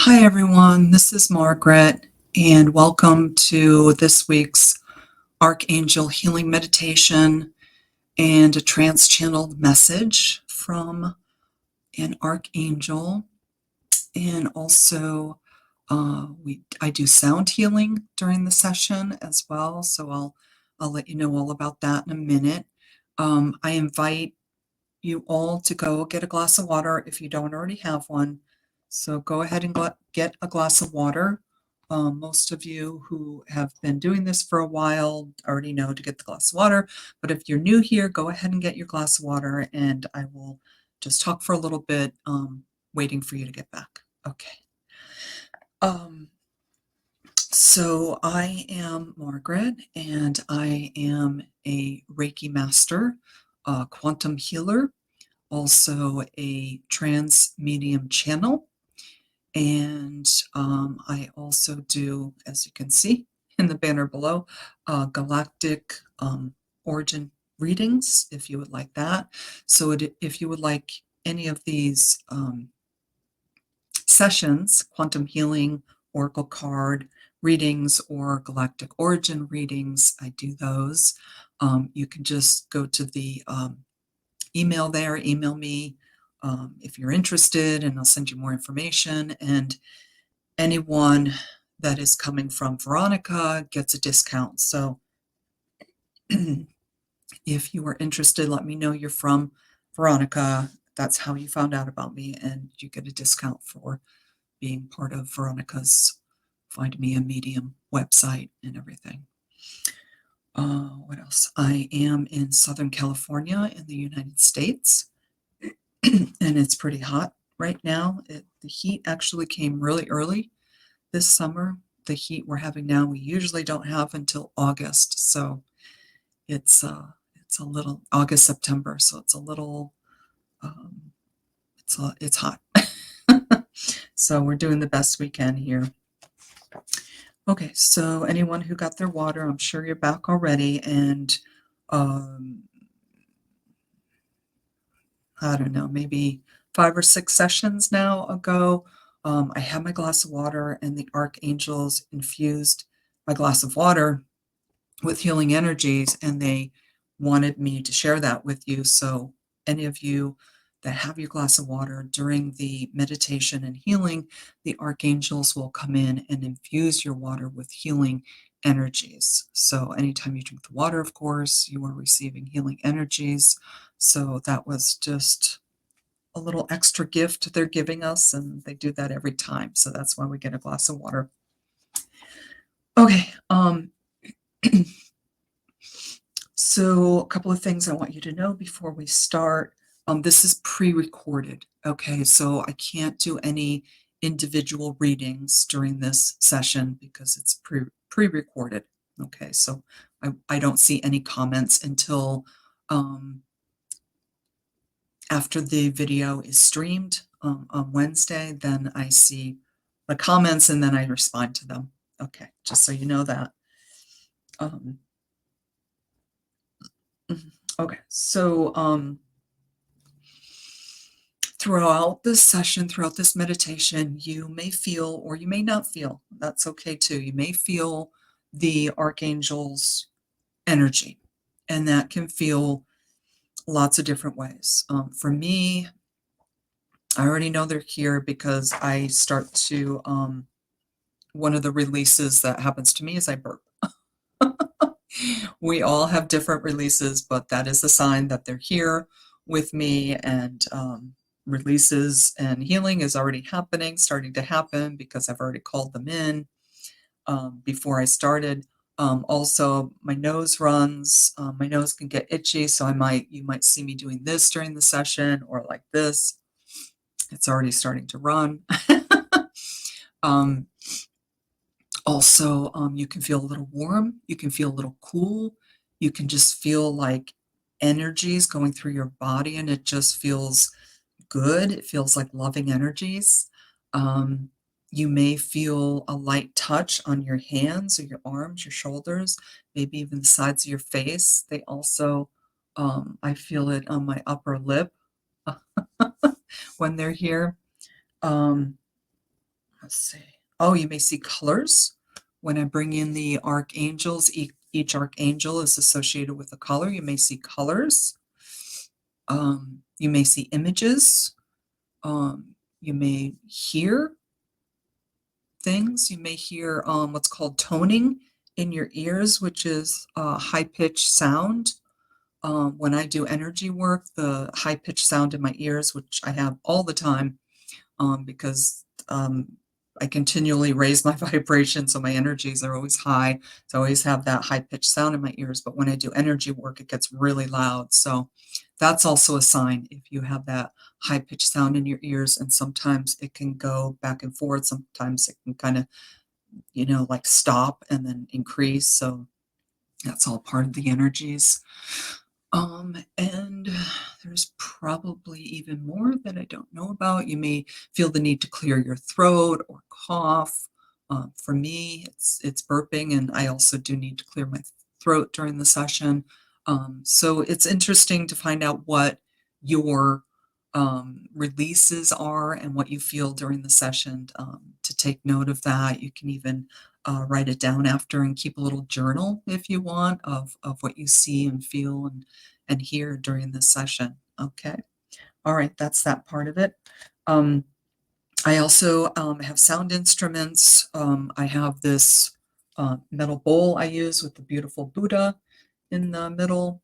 Hi, everyone. This is Margaret, and welcome to this week's Archangel Healing Meditation and a Trance Channeled message from an Archangel. And also, I do sound healing during the session as well, so I'll let you know all about that in a minute. I invite you all to go get a glass of water if you don't already have one. So go ahead and get a glass of water. Most of you who have been doing this for a while already know to get the glass of water. But if you're new here, go ahead and get your glass of water, and I will just talk for a little bit, waiting for you to get back. Okay. So I am Margaret, and I am a Reiki master, a quantum healer, also a trance medium channel. And I also do, as you can see in the banner below, galactic origin readings, if you would like that. So if you would like any of these sessions, quantum healing, oracle card readings, or galactic origin readings, I do those. You can just go to the email there, email me if you're interested, and I'll send you more information. And anyone that is coming from Veronica gets a discount. So if you are interested, let me know you're from Veronica. That's how you found out about me, and you get a discount for being part of Veronica's Find Me a Medium website and everything. What else? I am in Southern California in the United States, and it's pretty hot right now. The heat actually came really early this summer. The heat we're having now, we usually don't have until August. So it's a little August, September. So it's a little, it's hot. So we're doing the best we can here. Okay, so anyone who got their water, I'm sure you're back already. And I don't know, maybe 5 or 6 sessions now ago, I had my glass of water, and the archangels infused my glass of water with healing energies, and they wanted me to share that with you. So any of you that have your glass of water during the meditation and healing, the archangels will come in and infuse your water with healing energies. So anytime you drink the water, of course, you are receiving healing energies. So that was just a little extra gift they're giving us, and they do that every time. So that's why we get a glass of water. Okay. So a couple of things I want you to know before we start. This is pre-recorded, okay? So I can't do any individual readings during this session because it's pre-recorded, okay? So I don't see any comments until after the video is streamed on Wednesday. Then I see the comments, and then I respond to them, okay? Just so you know that. Okay, so throughout this session, throughout this meditation, you may feel, or you may not feel, that's okay too. You may feel the archangel's energy, and that can feel lots of different ways. For me, I already know they're here because I start to, one of the releases that happens to me is I burp. We all have different releases, but that is a sign that they're here with me, and releases and healing is already happening, starting to happen, because I've already called them in before I started. Also, my nose runs. My nose can get itchy, so you might see me doing this during the session, or like this. It's already starting to run. Also, you can feel a little warm, you can feel a little cool, you can just feel like energies going through your body, and it just feels good. It feels like loving energies. You may feel a light touch on your hands or your arms, your shoulders, maybe even the sides of your face. They also, I feel it on my upper lip when they're here. Let's see. Oh, you may see colors. When I bring in the archangels, each archangel is associated with a color. You may see colors. You may see images. You may hear things. You may hear what's called toning in your ears, which is high-pitched sound. When I do energy work, the high-pitched sound in my ears, which I have all the time, because I continually raise my vibration, so my energies are always high. So I always have that high-pitched sound in my ears. But when I do energy work, it gets really loud. So that's also a sign if you have that high-pitched sound in your ears, and sometimes it can go back and forth. Sometimes it can kind of, like stop and then increase. So that's all part of the energies. And there's probably even more that I don't know about. You may feel the need to clear your throat or cough. For me, it's burping, and I also do need to clear my throat during the session. So it's interesting to find out what your releases are and what you feel during the session, to take note of that. You can even write it down after and keep a little journal if you want of what you see and feel and hear during this session. Okay. All right. That's that part of it. I also have sound instruments. I have this metal bowl I use with the beautiful Buddha in the middle.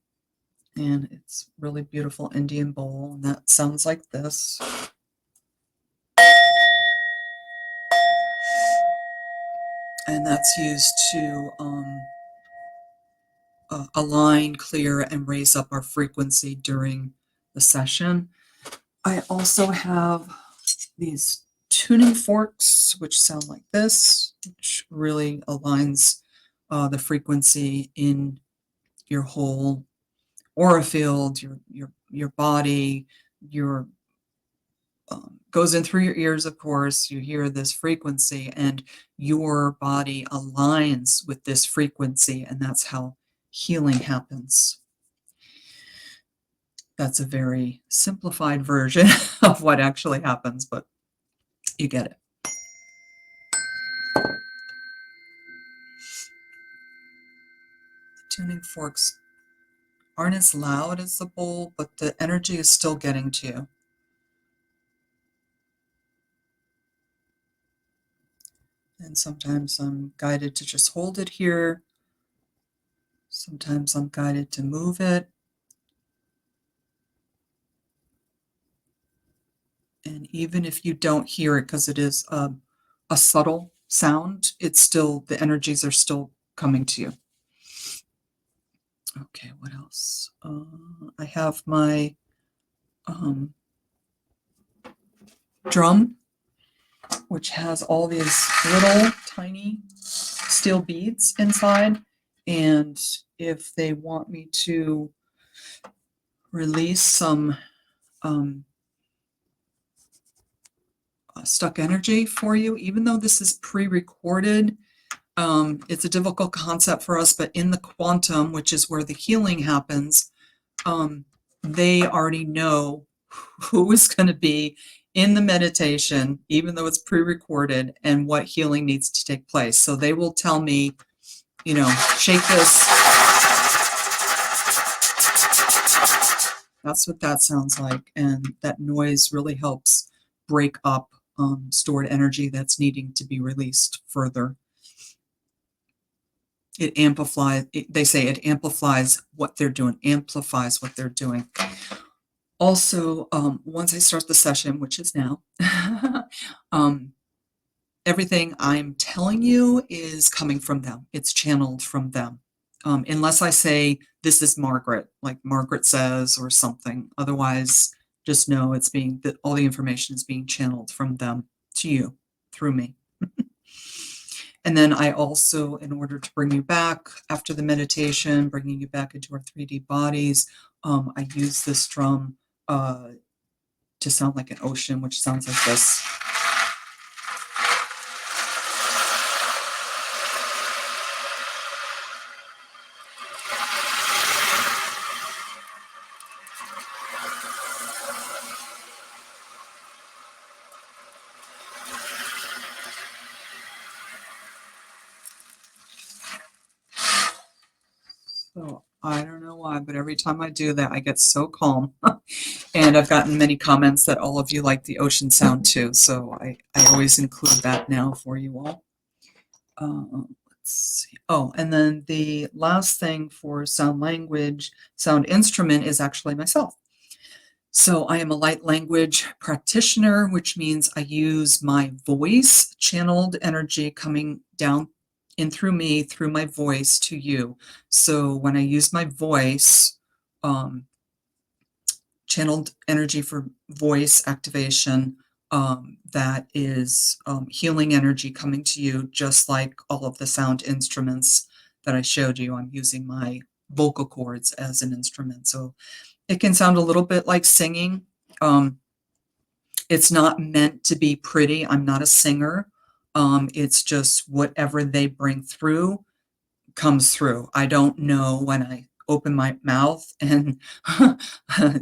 And it's really beautiful Indian bowl. And that sounds like this. And that's used to align, clear, and raise up our frequency during the session. I also have these tuning forks, which sound like this, which really aligns the frequency in your whole aura field, your body, your goes in through your ears, of course. You hear this frequency, and your body aligns with this frequency, and that's how healing happens. That's a very simplified version of what actually happens, but you get it. The tuning forks aren't as loud as the bowl, but the energy is still getting to you. And sometimes I'm guided to just hold it here. Sometimes I'm guided to move it. And even if you don't hear it, because it is a subtle sound, it's still, the energies are still coming to you. Okay, what else? I have my drum, which has all these little tiny steel beads inside. And if they want me to release some stuck energy for you, even though this is pre-recorded, it's a difficult concept for us, but in the quantum, which is where the healing happens, they already know who is going to be in the meditation, even though it's pre-recorded, and what healing needs to take place. So they will tell me, shake this. That's what that sounds like. And that noise really helps break up stored energy that's needing to be released further. It amplifies, they say it amplifies what they're doing, Also, once I start the session, which is now, everything I'm telling you is coming from them. It's channeled from them. Unless I say, this is Margaret, like Margaret says, or something. Otherwise, just know it's all the information is being channeled from them to you through me. And then I also, in order to bring you back after the meditation, bringing you back into our 3D bodies, I use this drum to sound like an ocean, which sounds like this. So I don't know why, but every time I do that, I get so calm. And I've gotten many comments that all of you like the ocean sound too. So I always include that now for you all. Let's see. Oh, and then the last thing for sound language, sound instrument is actually myself. So I am a light language practitioner, which means I use my voice, channeled energy coming down in through me, through my voice to you. So when I use my voice, channeled energy for voice activation, that is healing energy coming to you, just like all of the sound instruments that I showed you. I'm using my vocal cords as an instrument. So it can sound a little bit like singing. It's not meant to be pretty. I'm not a singer. It's just whatever they bring through comes through. I don't know when I open my mouth and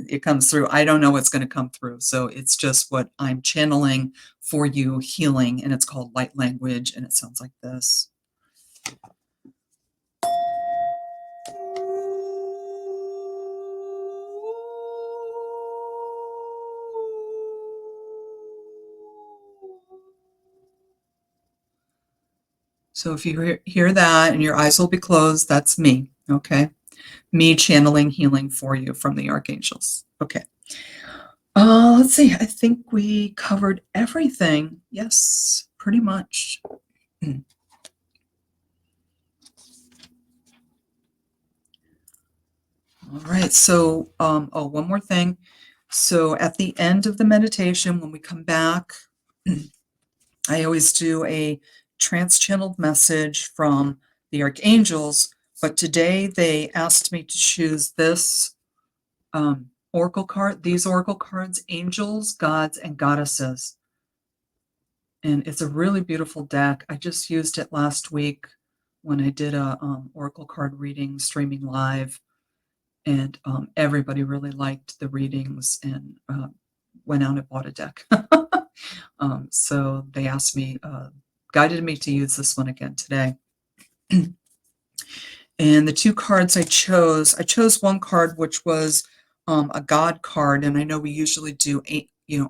it comes through. I don't know what's going to come through. So it's just what I'm channeling for you, healing, and it's called light language, and it sounds like this. So if you hear that and your eyes will be closed, that's me, okay? Me channeling healing for you from the archangels. Okay. Let's see. I think we covered everything. Yes, pretty much. All right. So, one more thing. So at the end of the meditation, when we come back, I always do a trance channeled message from the archangels, but today they asked me to choose this oracle card, these oracle cards, angels, gods, and goddesses. And it's a really beautiful deck. I just used it last week when I did a oracle card reading streaming live, and everybody really liked the readings and went out and bought a deck. So they asked me, guided me to use this one again today. And the two cards I chose one card which was a God card, and I know we usually do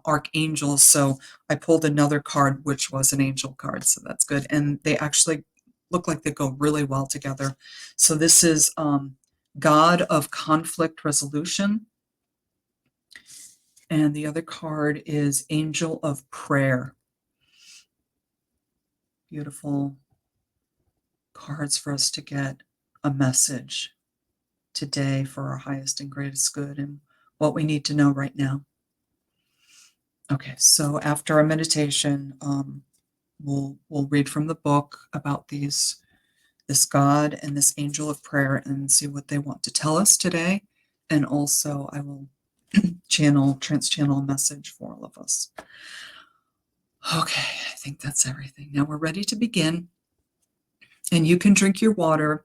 archangels, so I pulled another card which was an angel card, so that's good. And they actually look like they go really well together. So this is God of Conflict Resolution, and the other card is Angel of Prayer. Beautiful cards for us to get a message today for our highest and greatest good and what we need to know right now. Okay, so after our meditation, we'll read from the book about this God and this angel of prayer and see what they want to tell us today. And also I will trance channel a message for all of us. Okay, I think that's everything. Now we're ready to begin. And you can drink your water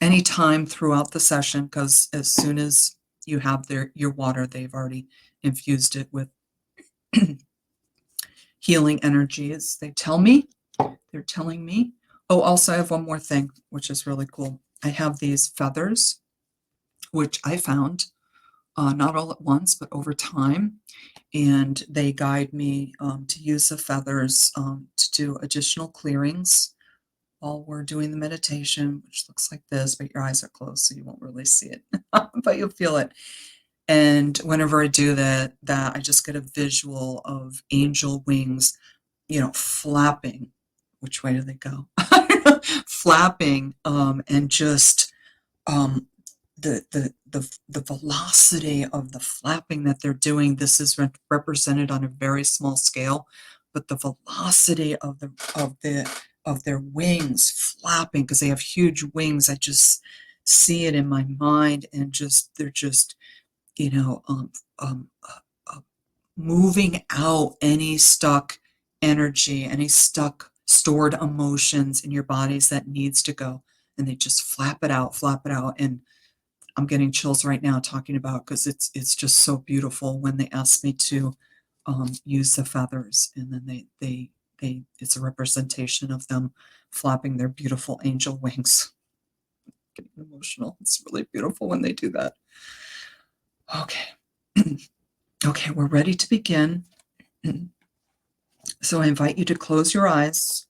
anytime throughout the session, because as soon as you have your water, they've already infused it with healing energies. They're telling me. Oh, also I have one more thing, which is really cool. I have these feathers, which I found not all at once, but over time. And they guide me to use the feathers to do additional clearings while we're doing the meditation, which looks like this, but your eyes are closed, so you won't really see it, but you'll feel it. And whenever I do that, I just get a visual of angel wings, flapping. Which way do they go? Flapping, and just the velocity of the flapping that they're doing. This is represented on a very small scale, but the velocity of their wings flapping, because they have huge wings. I just see it in my mind, and they're just moving out any stuck energy, any stuck stored emotions in your bodies that needs to go, and they just flap it out. And I'm getting chills right now talking about, because it's just so beautiful when they ask me to use the feathers, and then they it's a representation of them flapping their beautiful angel wings. Getting emotional. It's really beautiful when they do that. Okay. Okay, we're ready to begin. So I invite you to close your eyes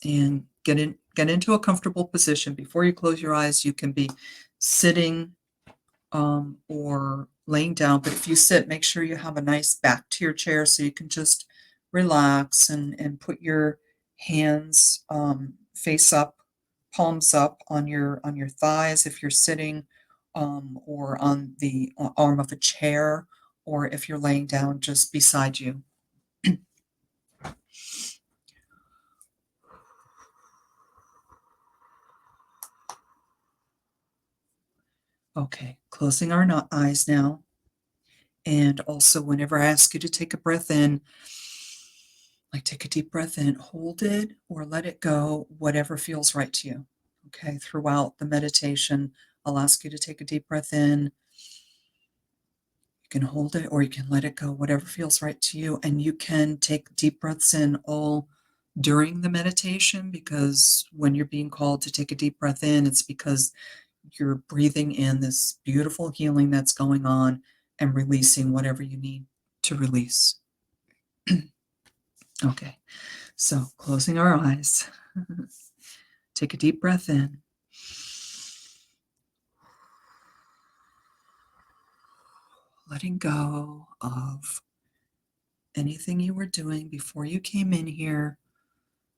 and get into a comfortable position. Before you close your eyes, you can be sitting or laying down. But if you sit, make sure you have a nice back to your chair so you can just relax and put your hands face up, palms up on your thighs if you're sitting, or on the arm of a chair, or if you're laying down just beside you. Okay, closing our eyes now. And also, whenever I ask you to take a breath in, like take a deep breath in, hold it or let it go, whatever feels right to you. Okay, throughout the meditation, I'll ask you to take a deep breath in. You can hold it or you can let it go, whatever feels right to you. And you can take deep breaths in all during the meditation, because when you're being called to take a deep breath in, it's because you're breathing in this beautiful healing that's going on and releasing whatever you need to release. Okay, so closing our eyes. Take a deep breath in. Letting go of anything you were doing before you came in here.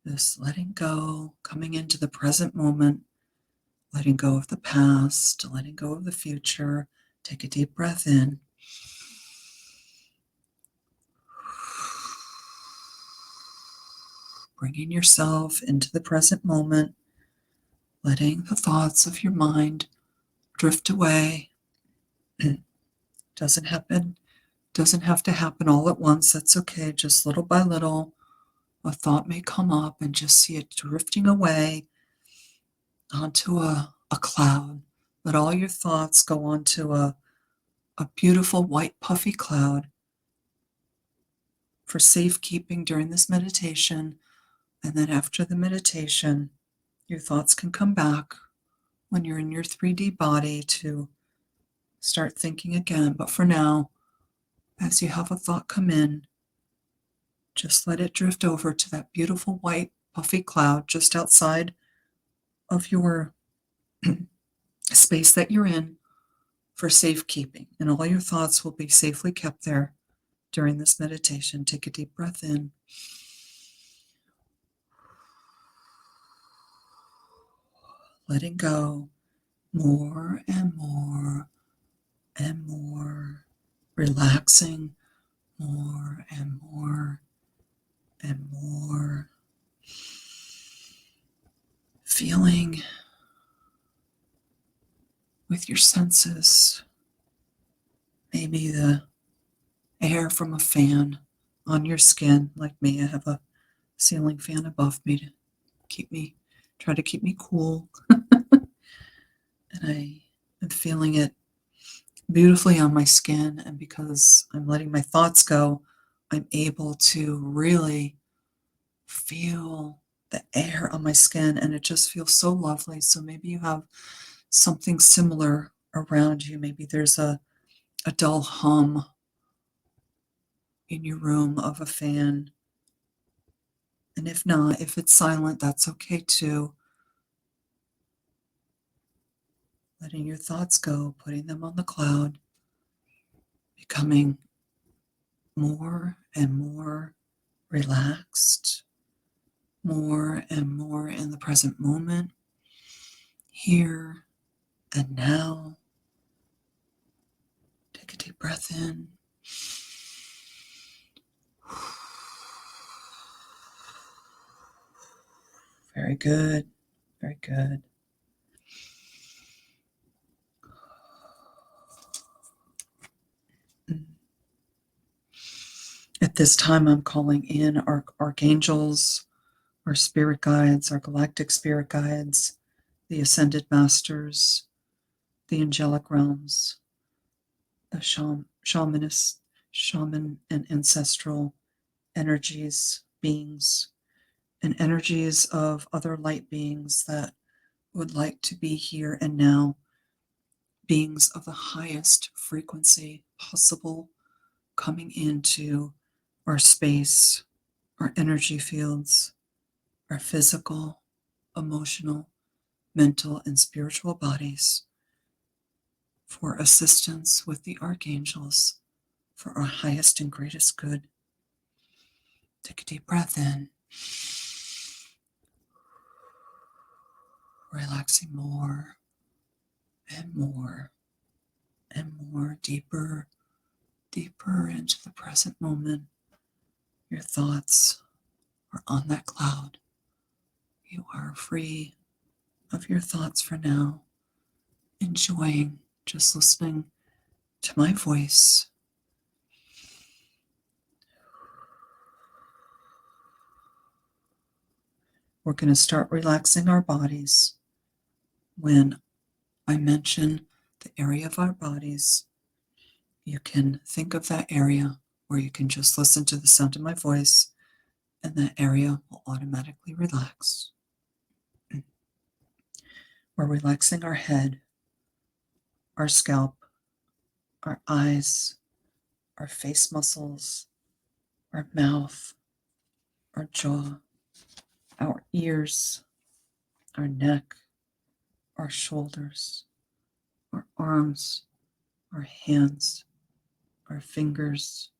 This letting go, coming into the present moment, letting go of the past, letting go of the future. Take a deep breath in. Bringing yourself into the present moment, letting the thoughts of your mind drift away. Doesn't have to happen all at once. That's okay. Just little by little, a thought may come up and just see it drifting away onto a cloud. Let all your thoughts go onto a beautiful white puffy cloud for safekeeping during this meditation. And then after the meditation, your thoughts can come back when you're in your 3D body to start thinking again. But for now, as you have a thought come in, just let it drift over to that beautiful white puffy cloud just outside of your space that you're in for safekeeping. And all your thoughts will be safely kept there during this meditation. Take a deep breath in. Letting go more and more and more. Relaxing more and more and more. Feeling with your senses, maybe the air from a fan on your skin. Like me, I have a ceiling fan above me to try to keep me cool. And I am feeling it beautifully on my skin. And because I'm letting my thoughts go, I'm able to really feel the air on my skin, and it just feels so lovely. So maybe you have something similar around you. Maybe there's a dull hum in your room of a fan. And if not, if it's silent, that's okay too. Letting your thoughts go, putting them on the cloud, becoming more and more relaxed, more and more in the present moment, here and now. Take a deep breath in. Very good. Very good. At this time, I'm calling in our archangels, our spirit guides, our galactic spirit guides, the ascended masters, the angelic realms, the shaman and ancestral energies, beings, and energies of other light beings that would like to be here and now, beings of the highest frequency possible, coming into our space, our energy fields, our physical, emotional, mental, and spiritual bodies for assistance with the archangels for our highest and greatest good. Take a deep breath in, relaxing more and more and more, deeper into the present moment. Your thoughts are on that cloud. You are free of your thoughts for now, enjoying just listening to my voice. We're going to start relaxing our bodies. When I mention the area of our bodies, you can think of that area, or you can just listen to the sound of my voice, and that area will automatically relax. We're relaxing our head, our scalp, our eyes, our face muscles, our mouth, our jaw, our ears, our neck, our shoulders, our arms, our hands, our fingers,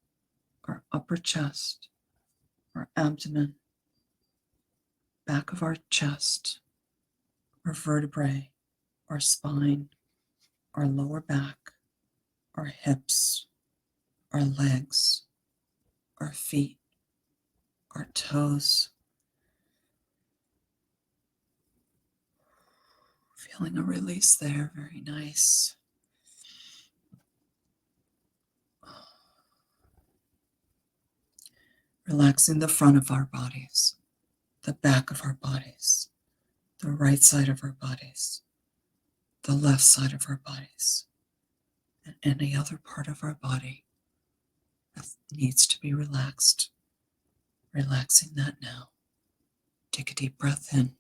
our upper chest, our abdomen, back of our chest, our vertebrae, our spine, our lower back, our hips, our legs, our feet, our toes. Feeling a release there, very nice. Relaxing the front of our bodies, the back of our bodies, the right side of our bodies, the left side of our bodies, and any other part of our body that needs to be relaxed. Relaxing that now. Take a deep breath in.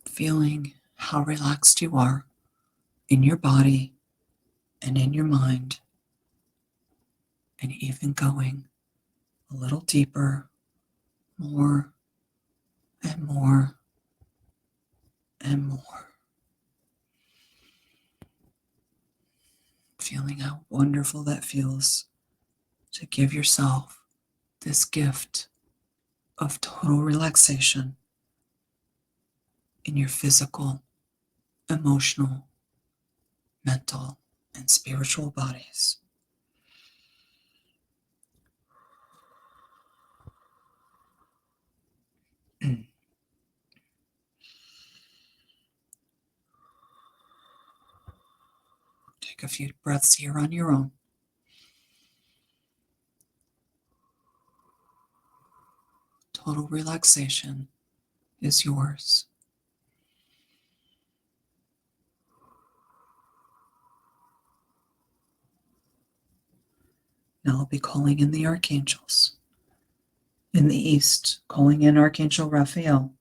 Feeling how relaxed you are in your body and in your mind, and even going a little deeper, more and more and more. Feeling how wonderful that feels to give yourself this gift of total relaxation in your physical, emotional, mental, and spiritual bodies. Take a few breaths here on your own. Total relaxation is yours. Now I'll be calling in the archangels. In the east, calling in Archangel Raphael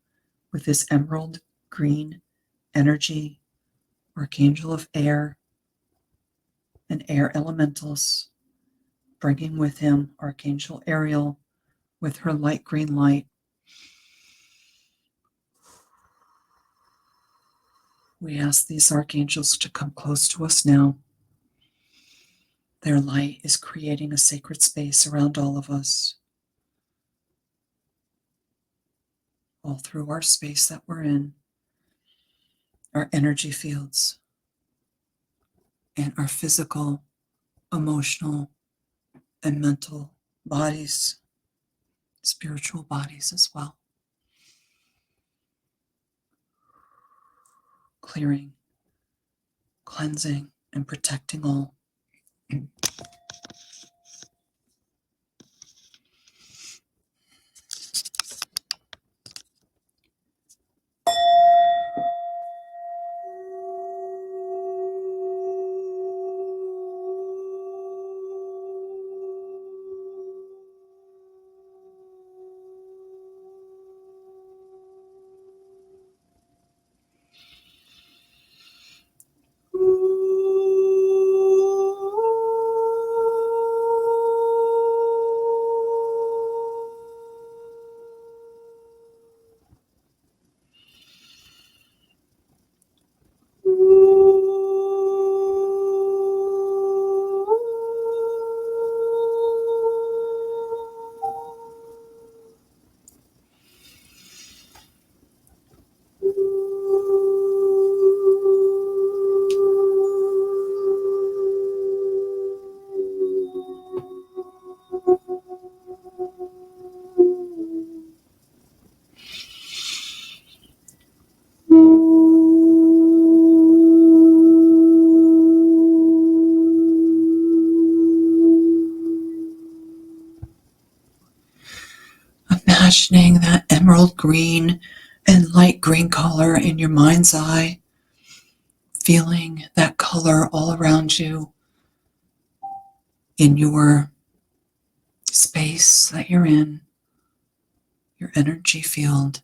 with his emerald green energy, archangel of air and air elementals, bringing with him Archangel Ariel with her light green light. We ask these archangels to come close to us now. Their light is creating a sacred space around all of us, all through our space that we're in, our energy fields, and our physical, emotional, and mental bodies, spiritual bodies as well. Clearing, cleansing, and protecting all. imagining that emerald green and light green color in your mind's eye, feeling that color all around you in your space that you're in, your energy field,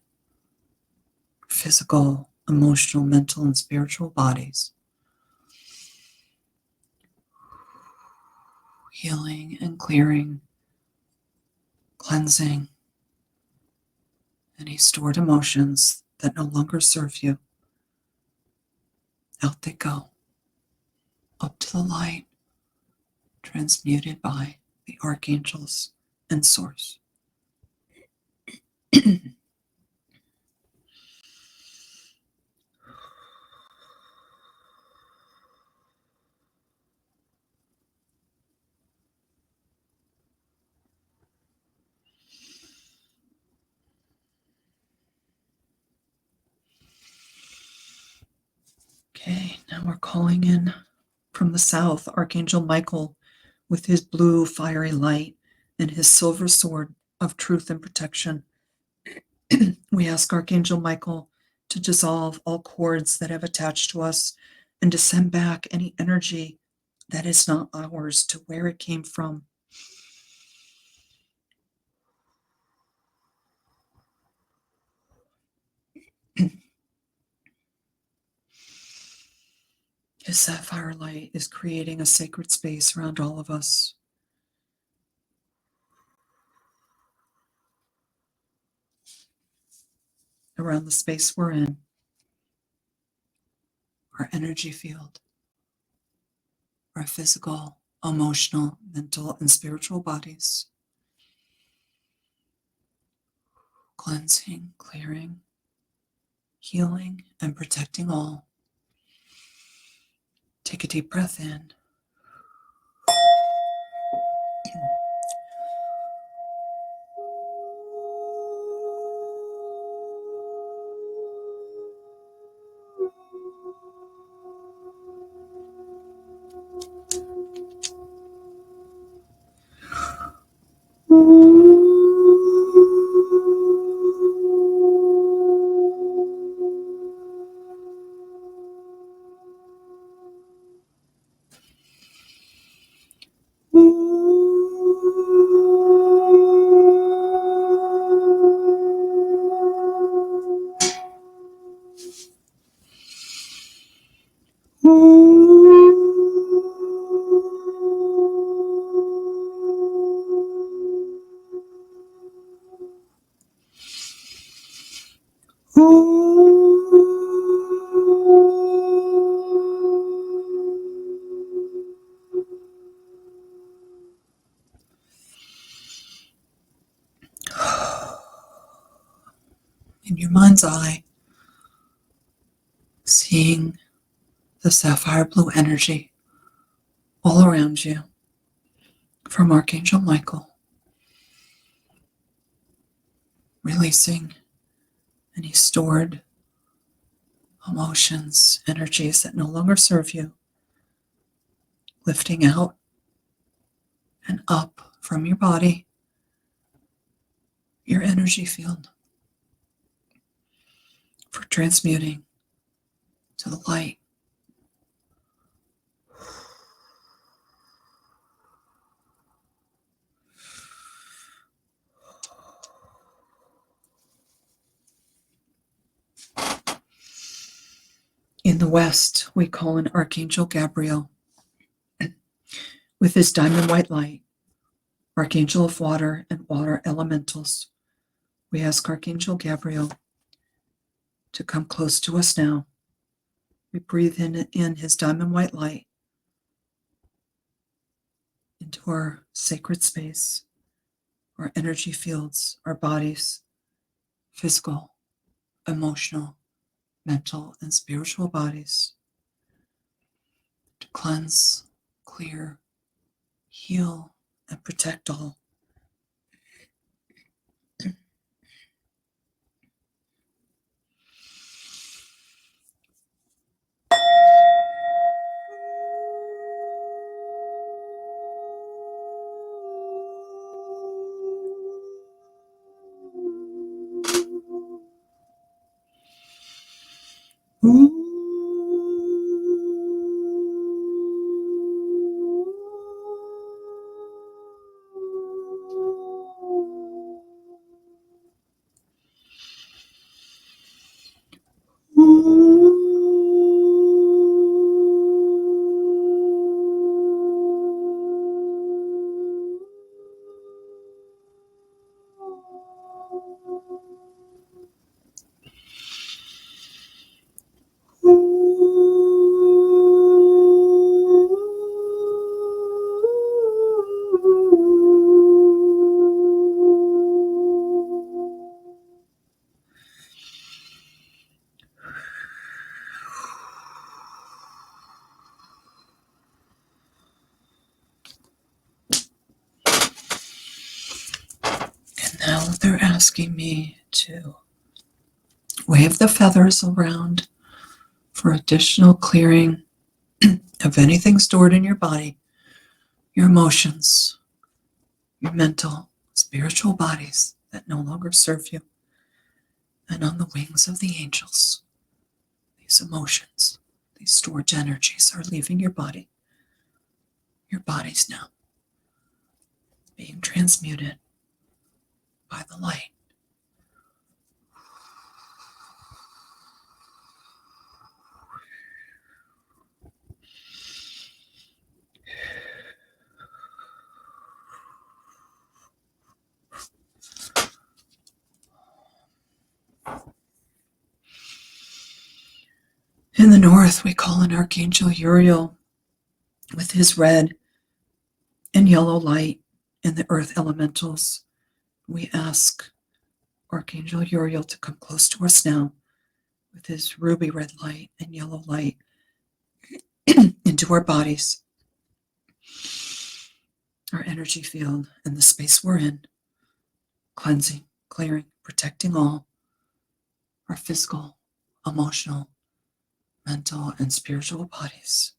physical, emotional, mental, and spiritual bodies. Healing and clearing, cleansing any stored emotions that no longer serve you. Out they go, up to the light, transmuted by the archangels and source. Okay, now we're calling in from the south, Archangel Michael with his blue fiery light and his silver sword of truth and protection. We ask Archangel Michael to dissolve all cords that have attached to us and to send back any energy that is not ours to where it came from. His sapphire light is creating a sacred space around all of us. Around the space we're in, our energy field, our physical, emotional, mental, and spiritual bodies. Cleansing, clearing, healing, and protecting all. Take a deep breath in. In your mind's eye, seeing the sapphire blue energy all around you from Archangel Michael, releasing any stored emotions, energies that no longer serve you, lifting out and up from your body, your energy field, for transmuting to the light. In the west, we call in Archangel Gabriel with his diamond white light, Archangel of water and water elementals. We ask Archangel Gabriel to come close to us now. We breathe in his diamond white light into our sacred space, our energy fields, our bodies, physical, emotional, mental, and spiritual bodies, to cleanse, clear, heal, and protect all. Now they're asking me to wave the feathers around for additional clearing of anything stored in your body, your emotions, your mental, spiritual bodies that no longer serve you. And on the wings of the angels, these emotions, these storage energies are leaving your body. Your body's now being transmuted by the light. In the north, we call in Archangel Uriel with his red and yellow light and the earth elementals. We ask Archangel Uriel to come close to us now with his ruby red light and yellow light into our bodies, our energy field, and the space we're in, cleansing, clearing, protecting all our physical, emotional, mental, and spiritual bodies.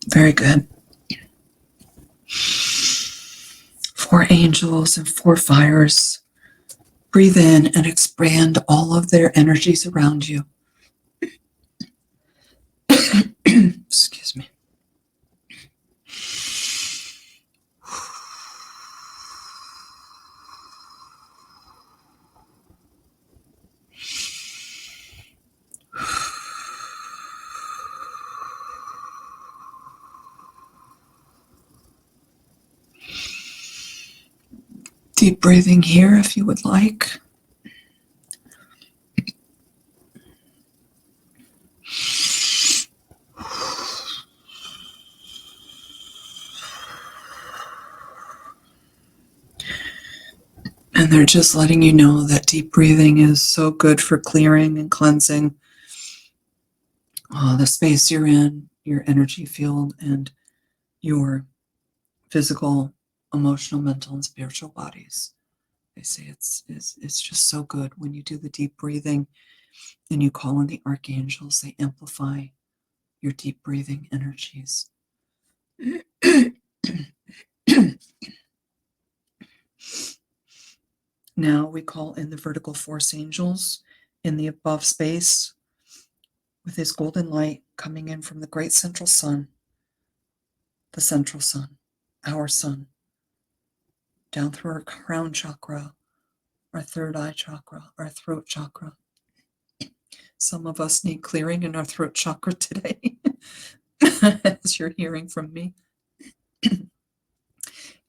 Very good. 4 angels and 4 fires. Breathe in and expand all of their energies around you. Excuse me. Deep breathing here if you would like. And they're just letting you know that deep breathing is so good for clearing and cleansing the space you're in, your energy field, and your physical, emotional, mental, and spiritual bodies. They say it's just so good when you do the deep breathing and you call in the archangels. They amplify your deep breathing energies. Now we call in the vertical force angels in the above space with his golden light coming in from the great central sun, the central sun, our sun, down through our crown chakra, our third eye chakra, our throat chakra. Some of us need clearing in our throat chakra today, as you're hearing from me,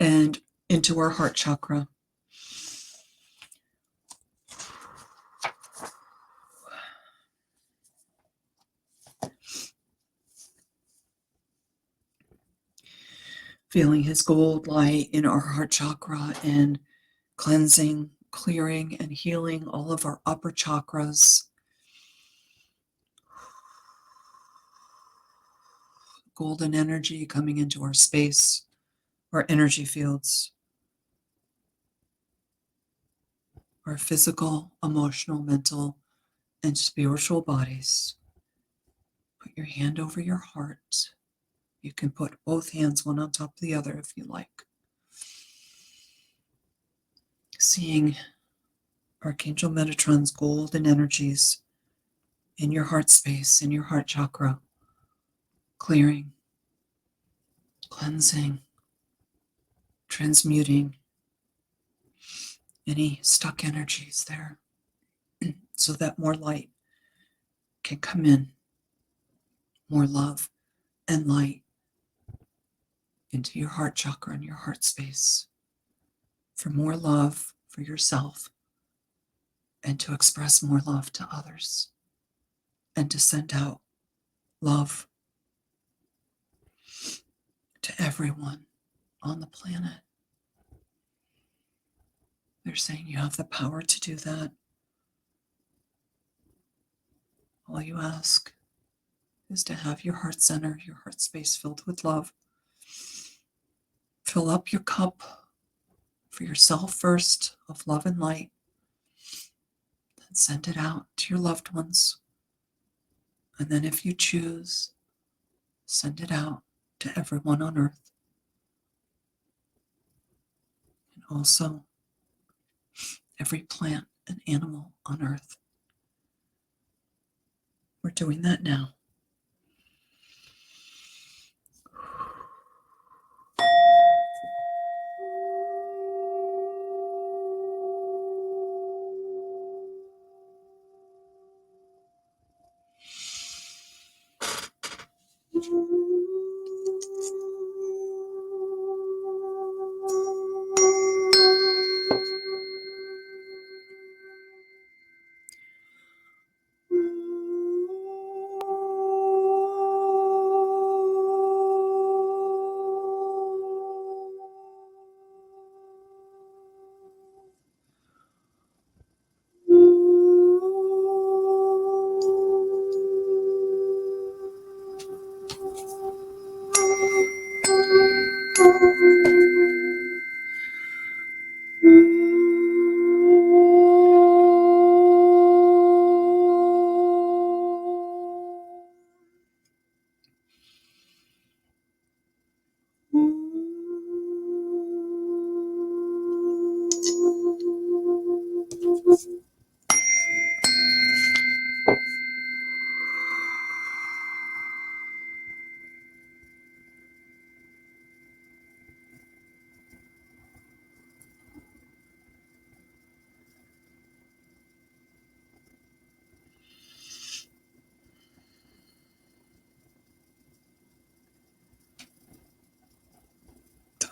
and into our heart chakra. Feeling his gold light in our heart chakra and cleansing, clearing, and healing all of our upper chakras. Golden energy coming into our space, our energy fields, our physical, emotional, mental, and spiritual bodies. Put your hand over your heart. You can put both hands one on top of the other if you like. Seeing Archangel Metatron's golden energies in your heart space, in your heart chakra, clearing, cleansing, transmuting any stuck energies there so that more light can come in, more love and light into your heart chakra and your heart space for more love for yourself and to express more love to others and to send out love to everyone on the planet. They're saying you have the power to do that. All you ask is to have your heart center, your heart space filled with love. Fill up your cup for yourself first of love and light, then send it out to your loved ones. And then if you choose, send it out to everyone on earth. And also every plant and animal on earth. We're doing that now.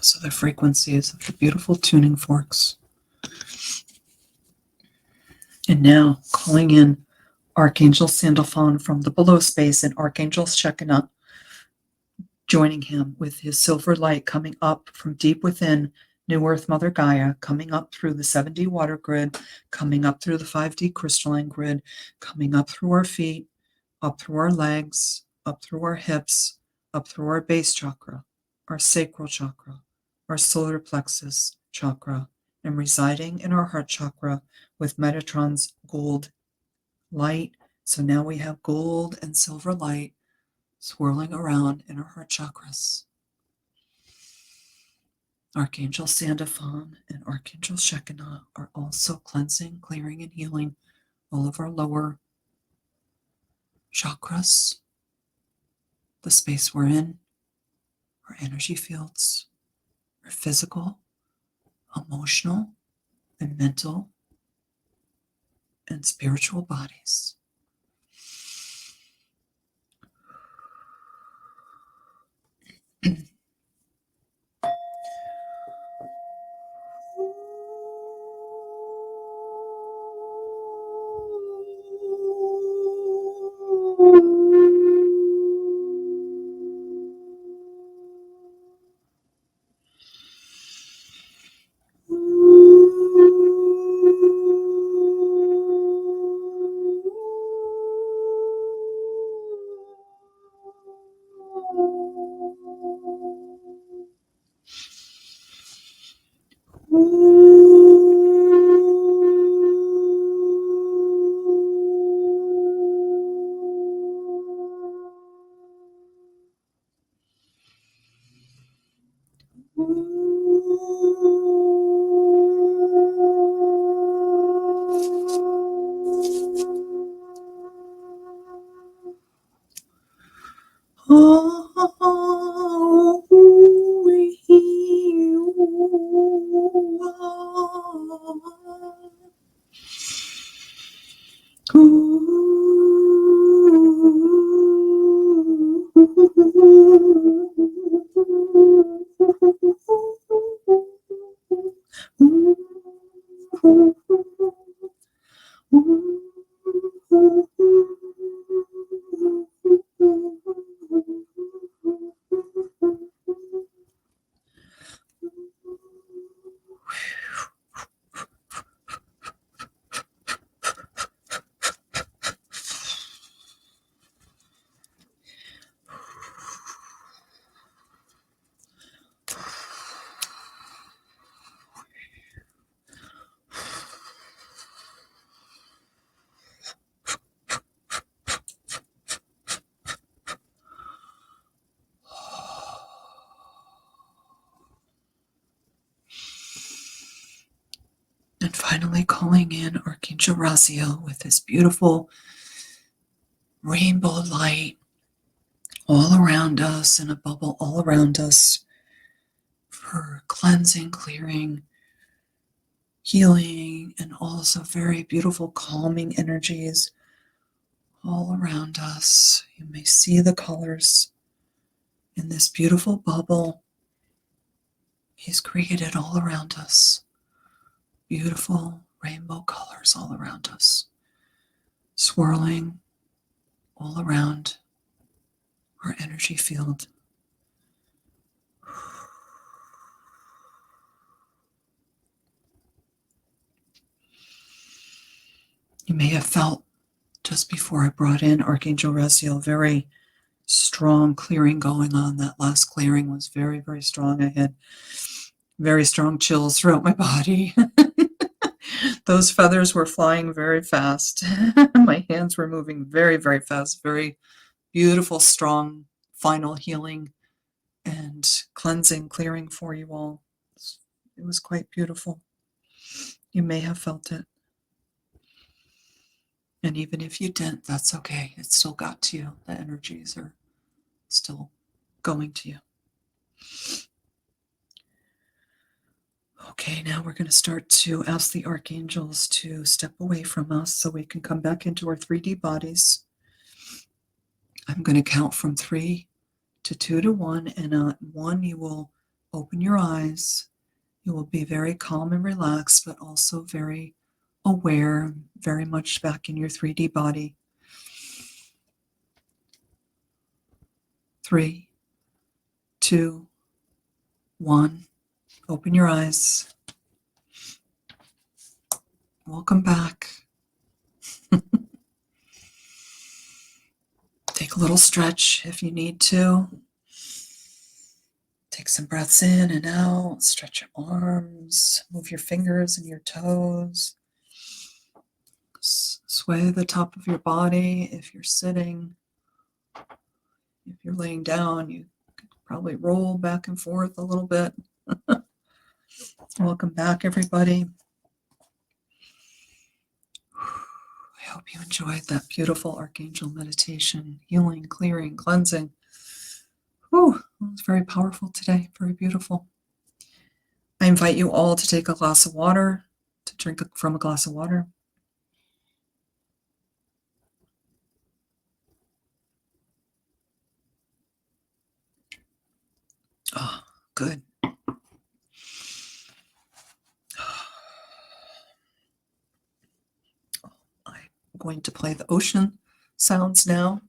Those are the frequencies of the beautiful tuning forks. And now calling in Archangel Sandalphon from the below space and Archangel Shekinah, joining him with his silver light coming up from deep within New Earth Mother Gaia, coming up through the 7D water grid, coming up through the 5D crystalline grid, coming up through our feet, up through our legs, up through our hips, up through our base chakra, our sacral chakra, our solar plexus chakra, and residing in our heart chakra with Metatron's gold light. So now we have gold and silver light swirling around in our heart chakras. Archangel Sandalphon and Archangel Shekinah are also cleansing, clearing, and healing all of our lower chakras, the space we're in, our energy fields, our physical, emotional, and mental, and spiritual bodies. And finally calling in Archangel Raziel with his beautiful rainbow light all around us, in a bubble all around us, for cleansing, clearing, healing, and also very beautiful calming energies all around us. You may see the colors in this beautiful bubble He's created all around us. Beautiful rainbow colors all around us, swirling all around our energy field. You may have felt just before I brought in Archangel Raziel, very strong clearing going on. That last clearing was very, very strong. I had very strong chills throughout my body. Those feathers were flying very fast. My hands were moving very, very fast. Very beautiful, strong, final healing and cleansing, clearing for you all. It was quite beautiful. You may have felt it. And even if you didn't, that's okay. It still got to you. The energies are still going to you. Okay, now we're going to start to ask the archangels to step away from us so we can come back into our 3D bodies. I'm going to count from 3 to 2 to 1, and at 1 you will open your eyes. You will be very calm and relaxed, but also very aware, very much back in your 3D body. 3, 2, 1. Open your eyes. Welcome back. Take a little stretch if you need to. Take some breaths in and out. Stretch your arms. Move your fingers and your toes. Sway the top of your body if you're sitting. If you're laying down, you could probably roll back and forth a little bit. Welcome back, everybody. I hope you enjoyed that beautiful Archangel meditation, healing, clearing, cleansing. Whew, it was very powerful today, very beautiful. I invite you all to take a glass of water, to drink from a glass of water. Oh, good. I'm going to play the ocean sounds now.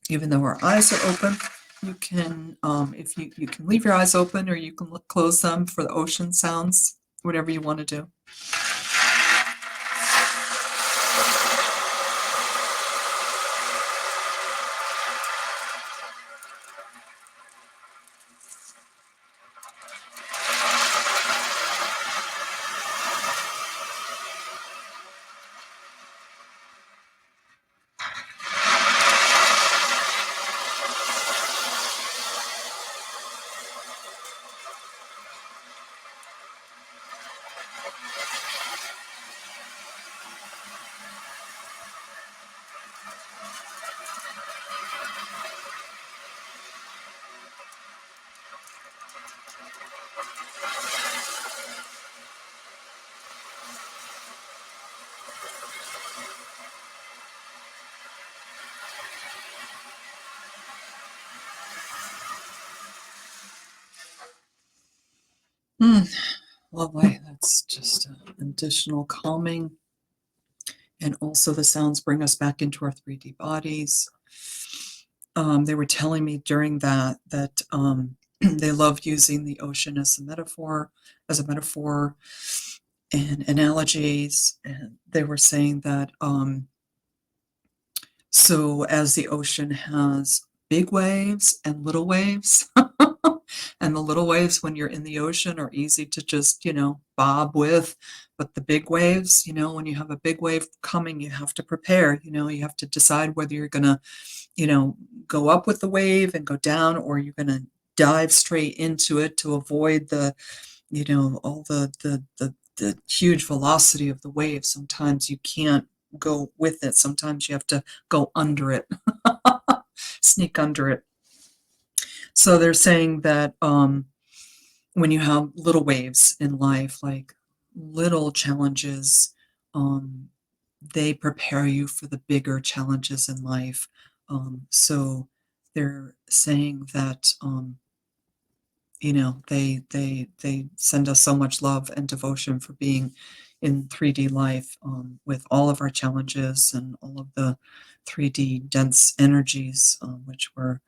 Even though our eyes are open, you can, if you can leave your eyes open or you can close them for the ocean sounds, whatever you want to do. Lovely. That's just an additional calming. And also the sounds bring us back into our 3D bodies. They were telling me during that they love using the ocean as a metaphor and analogies. And they were saying that so as the ocean has big waves and little waves, and the little waves when you're in the ocean are easy to just, bob with. But the big waves, when you have a big wave coming, you have to prepare, you have to decide whether you're going to, go up with the wave and go down, or you're going to dive straight into it to avoid the, all the huge velocity of the wave. Sometimes you can't go with it. Sometimes you have to go under it, sneak under it. So they're saying that when you have little waves in life, like little challenges, they prepare you for the bigger challenges in life. So they're saying that they send us so much love and devotion for being in 3D life, with all of our challenges and all of the 3D dense energies, which we're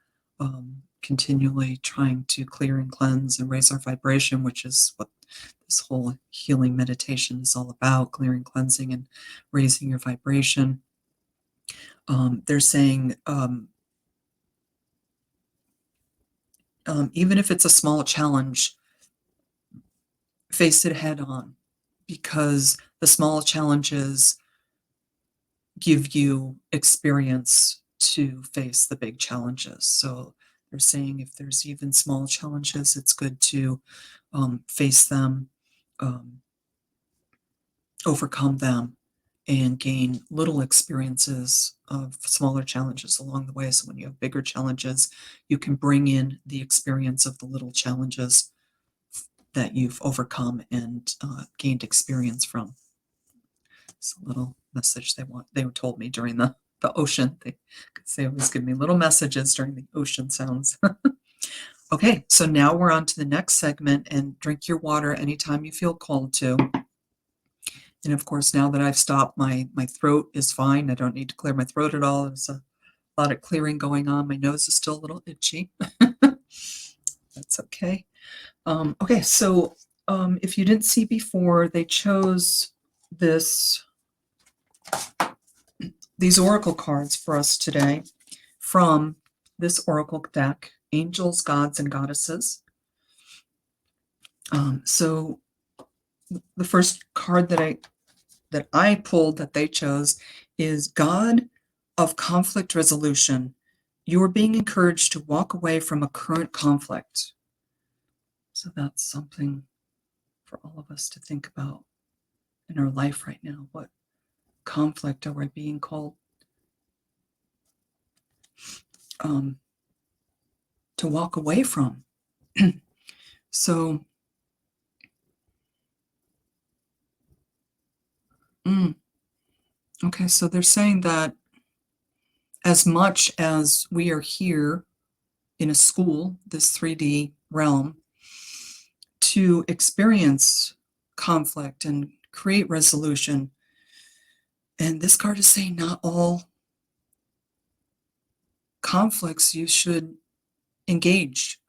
continually trying to clear and cleanse and raise our vibration, which is what this whole healing meditation is all about: clearing, cleansing, and raising your vibration. They're saying even if it's a small challenge, face it head on, because the small challenges give you experience to face the big challenges. So they're saying if there's even small challenges, it's good to face them, overcome them, and gain little experiences of smaller challenges along the way. So when you have bigger challenges, you can bring in the experience of the little challenges that you've overcome and gained experience from. It's a little message they told me during the ocean. They always give me little messages during the ocean sounds. Okay, so now we're on to the next segment, and drink your water anytime you feel called to. And of course, now that I've stopped, my throat is fine. I don't need to clear my throat at all. There's a lot of clearing going on. My nose is still a little itchy. That's okay. Okay, so if you didn't see before, they chose these oracle cards for us today from this oracle deck, Angels, Gods, and Goddesses. So the first card that I pulled that they chose is God of Conflict Resolution. You are being encouraged to walk away from a current conflict. So that's something for all of us to think about in our life right now. What conflict are we being called to walk away from? So, okay, so they're saying that as much as we are here in a school, this 3D realm, to experience conflict and create resolution, and this card is saying not all conflicts you should engage.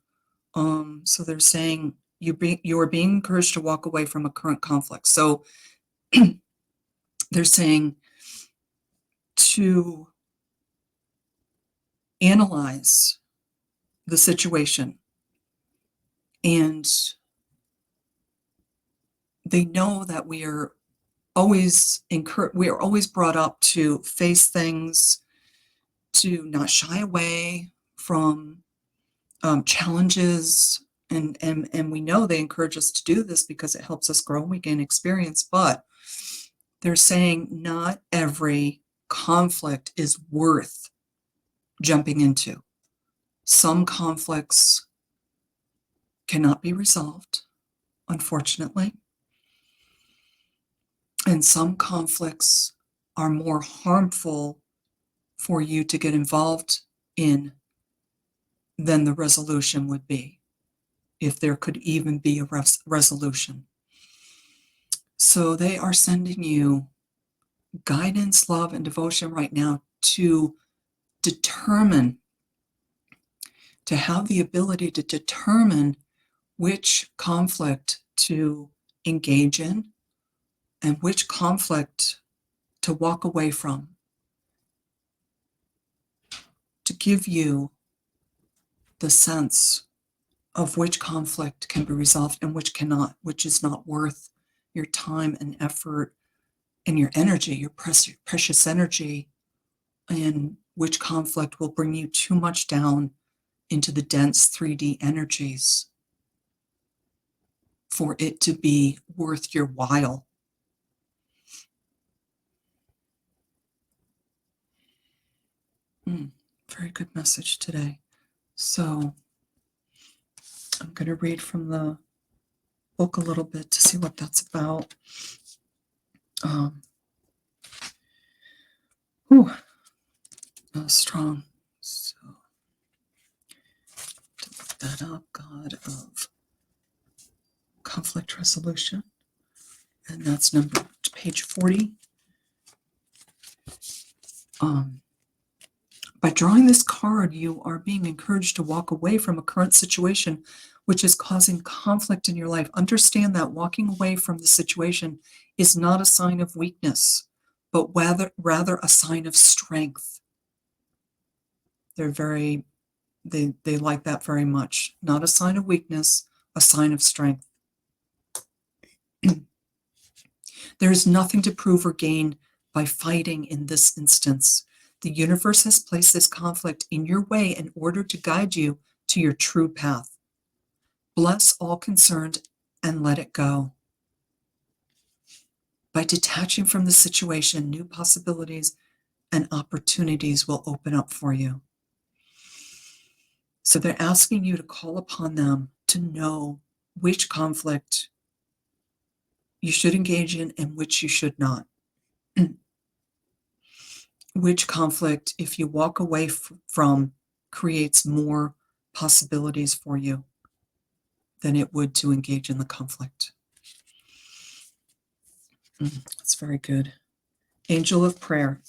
So they're saying you are being encouraged to walk away from a current conflict. So they're saying to analyze the situation, and they know that we are always brought up to face things, to not shy away from challenges, and we know they encourage us to do this because it helps us grow and we gain experience. But they're saying not every conflict is worth jumping into. Some conflicts cannot be resolved, unfortunately, and some conflicts are more harmful for you to get involved in than the resolution would be, if there could even be a resolution. So they are sending you guidance, love, and devotion right now to determine, to have the ability to determine which conflict to engage in and which conflict to walk away from, to give you the sense of which conflict can be resolved and which cannot, which is not worth your time and effort and your energy, your precious energy, and which conflict will bring you too much down into the dense 3D energies for it to be worth your while. Very good message today. So I'm going to read from the book a little bit to see what that's about. Strong. So to look that up, God of Conflict Resolution. And that's page 40. By drawing this card, you are being encouraged to walk away from a current situation which is causing conflict in your life. Understand that walking away from the situation is not a sign of weakness, but rather a sign of strength. They like that very much. Not a sign of weakness, a sign of strength. There is nothing to prove or gain by fighting in this instance. The universe has placed this conflict in your way in order to guide you to your true path. Bless all concerned and let it go. By detaching from the situation, new possibilities and opportunities will open up for you. So they're asking you to call upon them to know which conflict you should engage in and which you should not. Which conflict, if you walk away from, creates more possibilities for you than it would to engage in the conflict. That's very good. Angel of Prayer.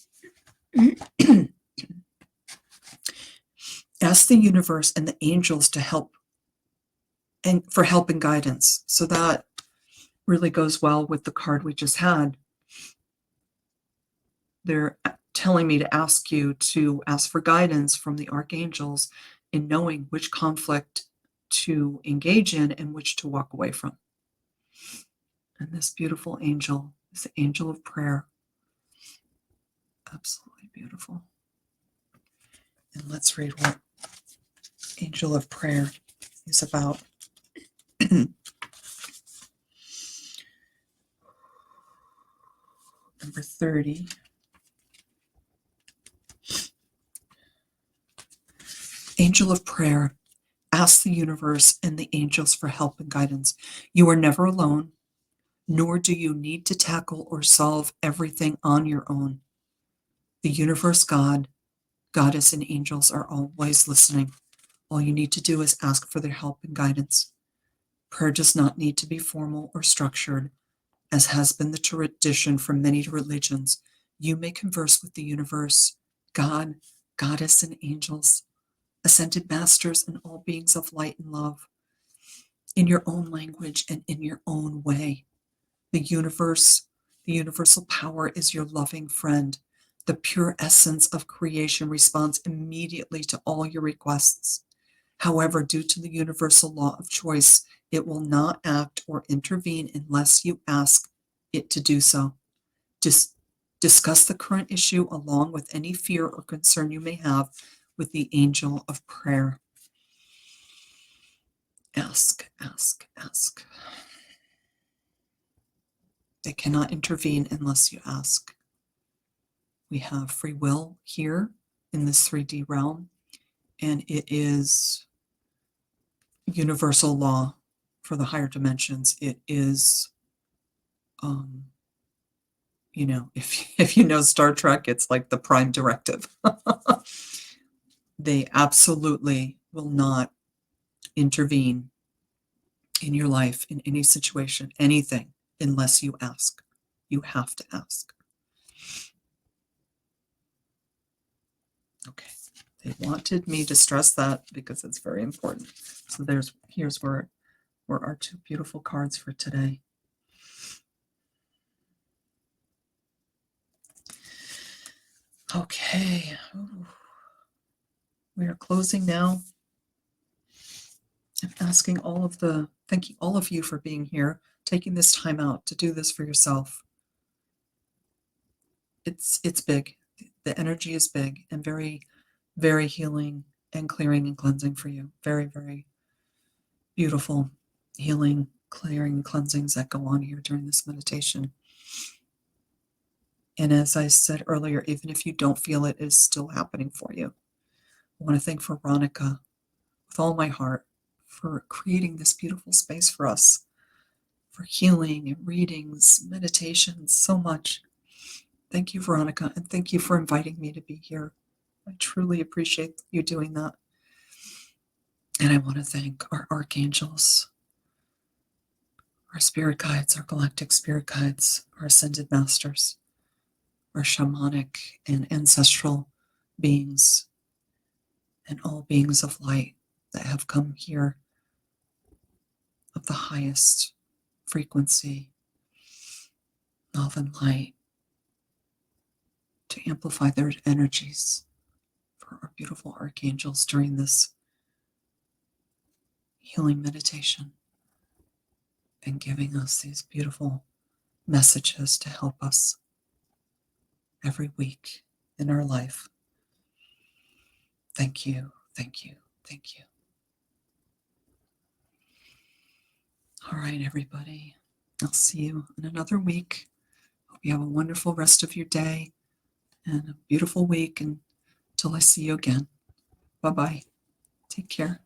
Ask the universe and the angels to help and for help and guidance. So that really goes well with the card we just had. They're telling me to ask you to ask for guidance from the archangels in knowing which conflict to engage in and which to walk away from. And this beautiful angel is the angel of prayer. Absolutely beautiful. And let's read what angel of prayer is about. Number 30. Angel of prayer, ask the universe and the angels for help and guidance. You are never alone, nor do you need to tackle or solve everything on your own. The universe, God, Goddess, and angels are always listening. All you need to do is ask for their help and guidance. Prayer does not need to be formal or structured, as has been the tradition for many religions. You may converse with the universe, God, Goddess, and angels, ascended masters, and all beings of light and love, in your own language and in your own way. The universe, the universal power is your loving friend. The pure essence of creation responds immediately to all your requests. However, due to the universal law of choice, it will not act or intervene unless you ask it to do so. Just discuss the current issue along with any fear or concern you may have with the angel of prayer. Ask, ask, ask. They cannot intervene unless you ask. We have free will here in this 3D realm, and it is universal law for the higher dimensions. It is, if you know Star Trek, it's like the prime directive. They absolutely will not intervene in your life, in any situation, anything, unless you ask. You have to ask. Okay. They wanted me to stress that because it's very important. So here's where our two beautiful cards for today. Okay. Ooh. We are closing now. I'm asking thanking all of you for being here, taking this time out to do this for yourself. It's big. The energy is big and very, very healing and clearing and cleansing for you. Very, very beautiful healing, clearing, and cleansings that go on here during this meditation. And as I said earlier, even if you don't feel it, it's still happening for you. I want to thank Veronica with all my heart for creating this beautiful space for us, for healing and readings, meditations, so much. Thank you, Veronica, and thank you for inviting me to be here. I truly appreciate you doing that. And I want to thank our archangels, our spirit guides, our galactic spirit guides, our ascended masters, our shamanic and ancestral beings, and all beings of light that have come here of the highest frequency, love and light, to amplify their energies for our beautiful archangels during this healing meditation and giving us these beautiful messages to help us every week in our life. Thank you, thank you, thank you. All right, everybody. I'll see you in another week. Hope you have a wonderful rest of your day and a beautiful week until I see you again. Bye-bye. Take care.